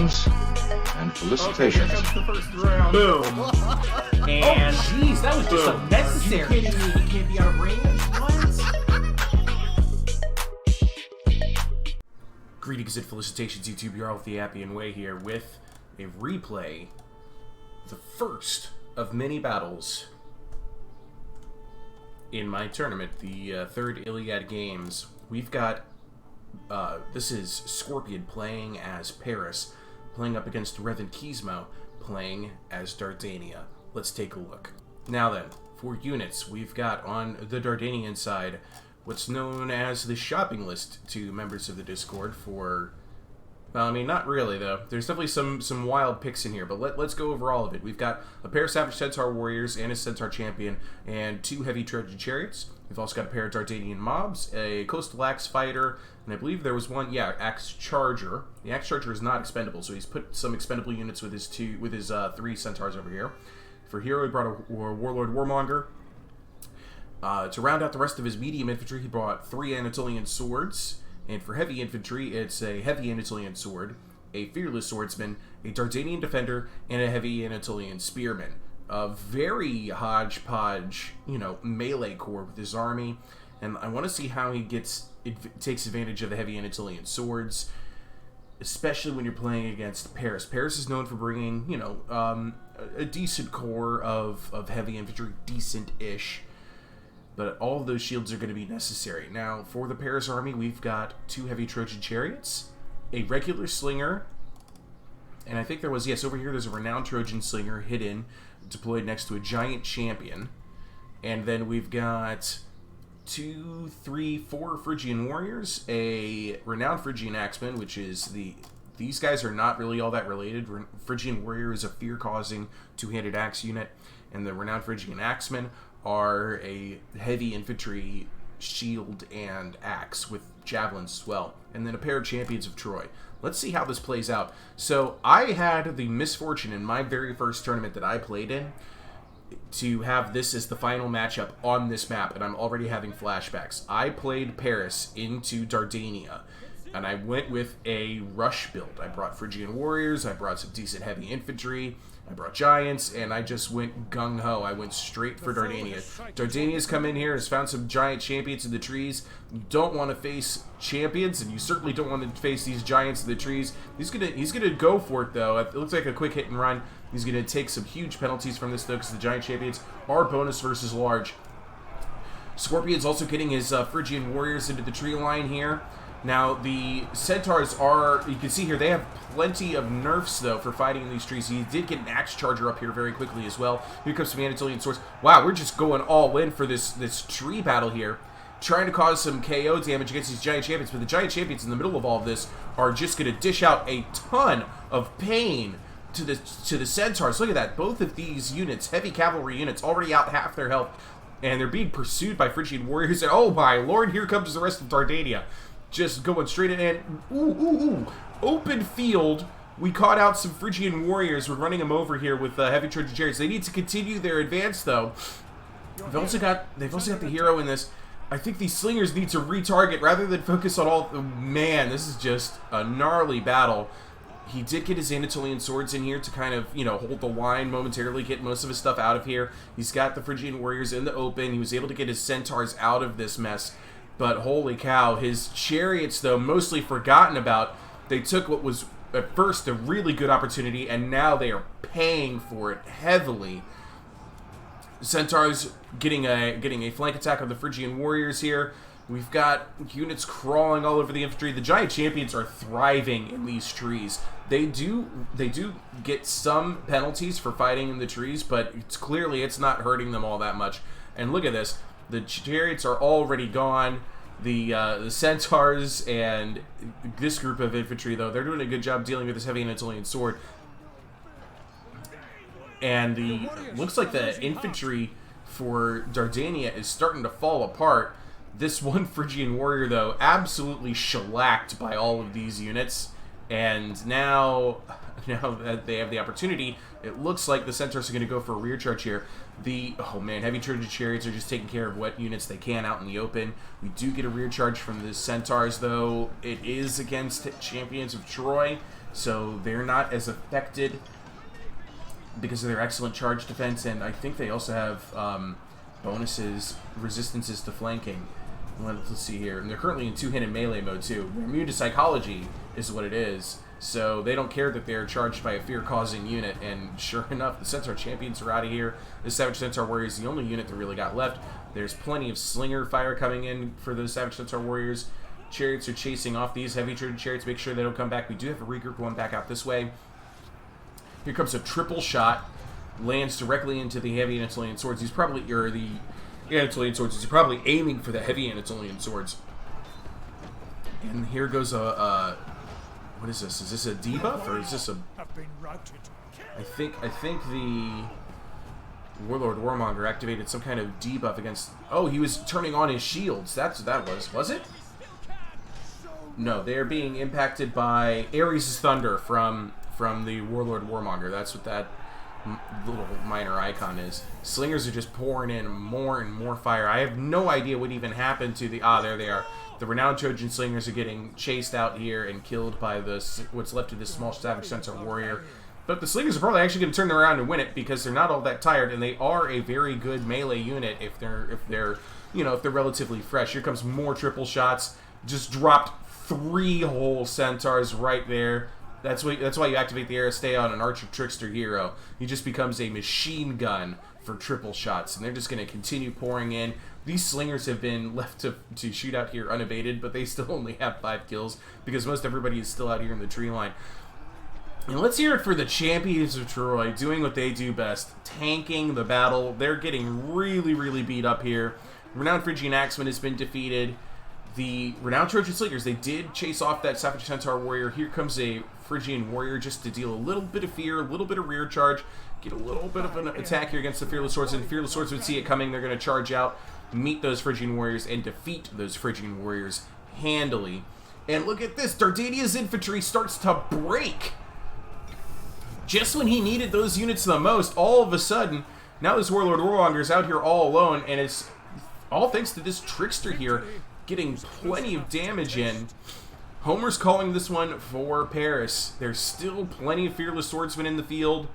Congratulations and felicitations. Okay, here comes the first round. Boom. And Jeez, that was just boom. unnecessary. You kidding me? You can't be out of range? What? Greetings and felicitations, YouTube. You're all with the Appian Way here with a replay, the first of many battles in my tournament, the third Iliad games. We've got, this is Scorpion playing as Paris, playing up against Revan Kismo, playing as Dardania. Let's take a look. Now then, for units, we've got on the Dardanian side what's known as the shopping list to members of the Discord for... Well, I mean, not really, though. There's definitely some wild picks in here, but let's go over all of it. We've got a pair of Savage Centaur Warriors and a Centaur Champion, and 2 Heavy Trojan Chariots. We've also got a pair of Dardanian Mobs, a Coastal Axe Fighter, and I believe there was one, yeah, Axe Charger. The Axe Charger is not expendable, so he's put some expendable units with his 3 Centaurs over here. For hero, he brought a Warlord Warmonger. To round out the rest of his medium infantry, he brought 3 Anatolian Swords. And for heavy infantry, it's a heavy Anatolian sword, a fearless swordsman, a Dardanian defender, and a heavy Anatolian spearman. A very hodgepodge, melee corps with his army. And I want to see how he takes advantage of the heavy Anatolian swords, especially when you're playing against Paris. Paris is known for bringing, a decent corps of heavy infantry, decent-ish. But all of those shields are going to be necessary. Now, for the Paris army, we've got 2 heavy Trojan chariots, a regular slinger, and I think there was, yes, over here there's a renowned Trojan slinger hidden, deployed next to a giant champion. And then we've got 2, 3, 4 Phrygian warriors, a renowned Phrygian axeman, which is these guys are not really all that related. Phrygian warrior is a fear-causing 2-handed axe unit, and the renowned Phrygian axeman are a heavy infantry shield and axe with javelins as well. And then a pair of champions of Troy. Let's see how this plays out. So I had the misfortune in my very first tournament that I played in to have this as the final matchup on this map, and I'm already having flashbacks. I played Paris into Dardania, and I went with a rush build. I brought Phrygian warriors, I brought some decent heavy infantry, I brought giants, and I just went gung-ho. I went straight for Dardania. Dardania's come in here, has found some giant champions in the trees. You don't want to face champions, and you certainly don't want to face these giants in the trees. He's gonna go for it, though. It looks like a quick hit and run. He's gonna take some huge penalties from this, though, because the giant champions are bonus versus large. Scorpion's also getting his Phrygian warriors into the tree line here. Now, the Centaurs are, you can see here, they have plenty of nerfs, though, for fighting in these trees. He did get an Axe Charger up here very quickly as well. Here comes some Anatolian Swords. Wow, we're just going all in for this tree battle here, trying to cause some KO damage against these giant champions. But the giant champions in the middle of all of this are just going to dish out a ton of pain to the Centaurs. Look at that. Both of these units, heavy cavalry units, already out half their health, and they're being pursued by Phrygian warriors. And oh my lord, here comes the rest of Dardania. Just going straight in, and open field. We caught out some Phrygian warriors. We're running them over here with heavy Trojan chariots. They need to continue their advance, though. They've also got the hero in this. I think these slingers need to retarget rather than focus on all. Man, this is just a gnarly battle. He did get his Anatolian swords in here to kind of, hold the line momentarily, get most of his stuff out of here. He's got the Phrygian warriors in the open. He was able to get his centaurs out of this mess. But holy cow, his chariots, though, mostly forgotten about. They took what was at first a really good opportunity, and now they are paying for it heavily. Centaurs getting a flank attack on the Phrygian warriors here. We've got units crawling all over the infantry. The giant champions are thriving in these trees. They do get some penalties for fighting in the trees, but it's not hurting them all that much. And look at this. The chariots are already gone. The centaurs and this group of infantry, though, they're doing a good job dealing with this heavy Anatolian sword. And looks like the infantry for Dardania is starting to fall apart. This one Phrygian warrior, though, absolutely shellacked by all of these units. And now that they have the opportunity, it looks like the centaurs are going to go for a rear charge here. Oh man, heavy Trojan chariots are just taking care of what units they can out in the open. We do get a rear charge from the centaurs, though. It is against champions of Troy. so they're not as affected because of their excellent charge defense, and I think they also have bonuses, resistances to flanking. Let's see here. And they're currently in two-handed melee mode, too. They're immune to psychology is what it is. So they don't care that they're charged by a fear-causing unit. And sure enough, the Centaur Champions are out of here. The Savage Centaur Warriors is the only unit that really got left. There's plenty of slinger fire coming in for those Savage Centaur Warriors. Chariots are chasing off these heavy Trojan chariots. Make sure they don't come back. We do have a regroup going back out this way. Here comes a triple shot. Lands directly into the heavy Anatolian swords. He's probably, or the Anatolian swords. He's probably aiming for the heavy Anatolian swords. And here goes a what is this? Is this a debuff or is this a? I think the Warlord Warmonger activated some kind of debuff against. Oh, he was turning on his shields. That's what that was. Was it? No, they are being impacted by Ares' Thunder from the Warlord Warmonger. That's what that little minor icon is. Slingers are just pouring in more and more fire. I have no idea what even happened to the... Ah, there they are. The renowned Trojan Slingers are getting chased out here and killed by what's left of this small Savage Centaur Warrior. But the Slingers are probably actually going to turn around and win it because they're not all that tired, and they are a very good melee unit if they're relatively fresh. Here comes more triple shots. Just dropped 3 whole centaurs right there. That's why you activate the Aristeo on an Archer Trickster hero. He just becomes a machine gun for triple shots, and they're just going to continue pouring in. These slingers have been left to shoot out here unabated, but they still only have 5 kills because most everybody is still out here in the tree line. And let's hear it for the champions of Troy, doing what they do best, tanking the battle. They're getting really, really beat up here. Renowned Phrygian Axeman has been defeated. The Renowned Trojan Slingers, they did chase off that Savage Centaur Warrior. Here comes a Phrygian Warrior just to deal a little bit of fear, a little bit of rear charge, get a little bit of an attack here against the Fearless Swords, and the Fearless Swords would see it coming. They're going to charge out, meet those Phrygian Warriors, and defeat those Phrygian Warriors handily. And look at this, Dardania's infantry starts to break. Just when he needed those units the most, all of a sudden, now this Warlord Warmonger is out here all alone, and it's all thanks to this Trickster here, getting plenty of damage in. Homer's calling this one for Paris. There's still plenty of Fearless Swordsmen in the field.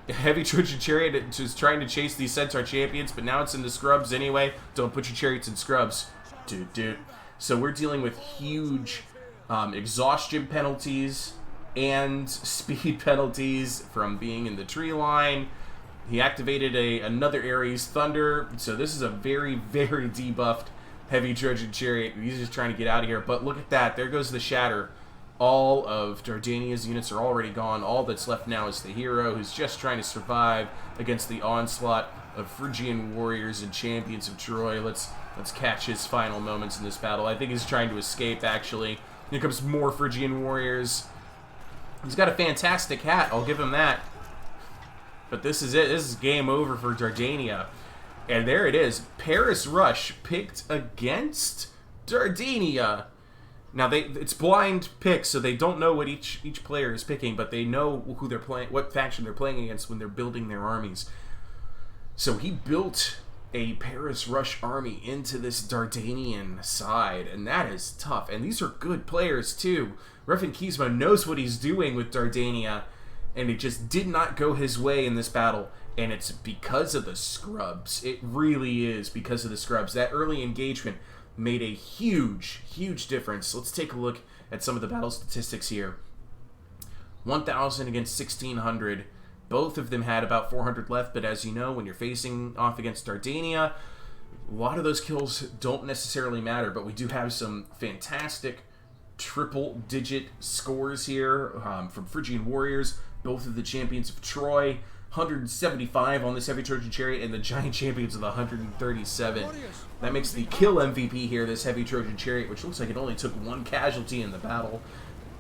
Heavy Trojan Chariot is trying to chase these Centaur Champions, but now it's in the scrubs anyway. Don't put your chariots in scrubs. Dude. So we're dealing with huge exhaustion penalties and speed penalties from being in the tree line. He activated another Ares Thunder, so this is a very, very debuffed Heavy Trojan Chariot. He's just trying to get out of here. But look at that. There goes the Shatter. All of Dardania's units are already gone. All that's left now is the hero who's just trying to survive against the onslaught of Phrygian warriors and champions of Troy. Let's catch his final moments in this battle. I think he's trying to escape, actually. Here comes more Phrygian warriors. He's got a fantastic hat. I'll give him that. But this is it. This is game over for Dardania. And there it is. Paris Rush picked against Dardania. Now it's blind picks, so they don't know what each player is picking, but they know who they're playing, what faction they're playing against when they're building their armies. So he built a Paris Rush army into this Dardanian side, and that is tough. And these are good players too. Refin Kizmo knows what he's doing with Dardania, and it just did not go his way in this battle. And it's because of the scrubs. It really is because of the scrubs. That early engagement made a huge, huge difference. Let's take a look at some of the battle statistics here. 1,000 against 1,600. Both of them had about 400 left, but as you know, when you're facing off against Dardania, a lot of those kills don't necessarily matter, but we do have some fantastic triple-digit scores here from Phrygian Warriors, both of the champions of Troy. 175 on this Heavy Trojan Chariot, and the Giant Champions with 137. That makes the kill MVP here, this Heavy Trojan Chariot, which looks like it only took 1 casualty in the battle.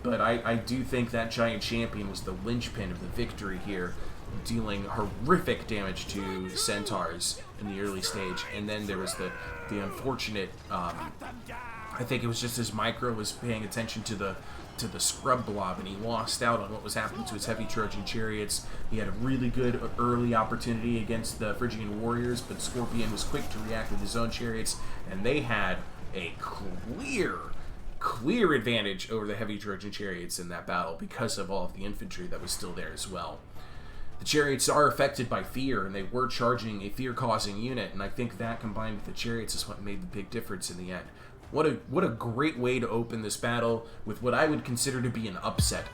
But I do think that Giant Champion was the linchpin of the victory here, dealing horrific damage to Centaurs in the early stage. And then there was the unfortunate, I think it was just as Micro was paying attention to the scrub blob, and he lost out on what was happening to his Heavy Trojan Chariots. He had a really good early opportunity against the Phrygian Warriors, but Scorpion was quick to react with his own chariots, and they had a clear clear advantage over the heavy Trojan chariots in that battle because of all of the infantry that was still there as well. The chariots are affected by fear, and they were charging a fear-causing unit, and I think that combined with the chariots is what made the big difference in the end. What a great way to open this battle with what I would consider to be an upset.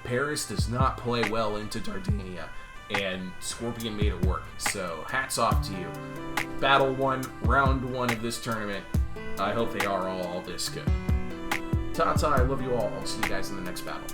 Paris does not play well into Dardania, and Scorpion made it work. So hats off to you. Battle 1, round 1 of this tournament. I hope they are all this good. Ta-ta, I love you all. I'll see you guys in the next battle.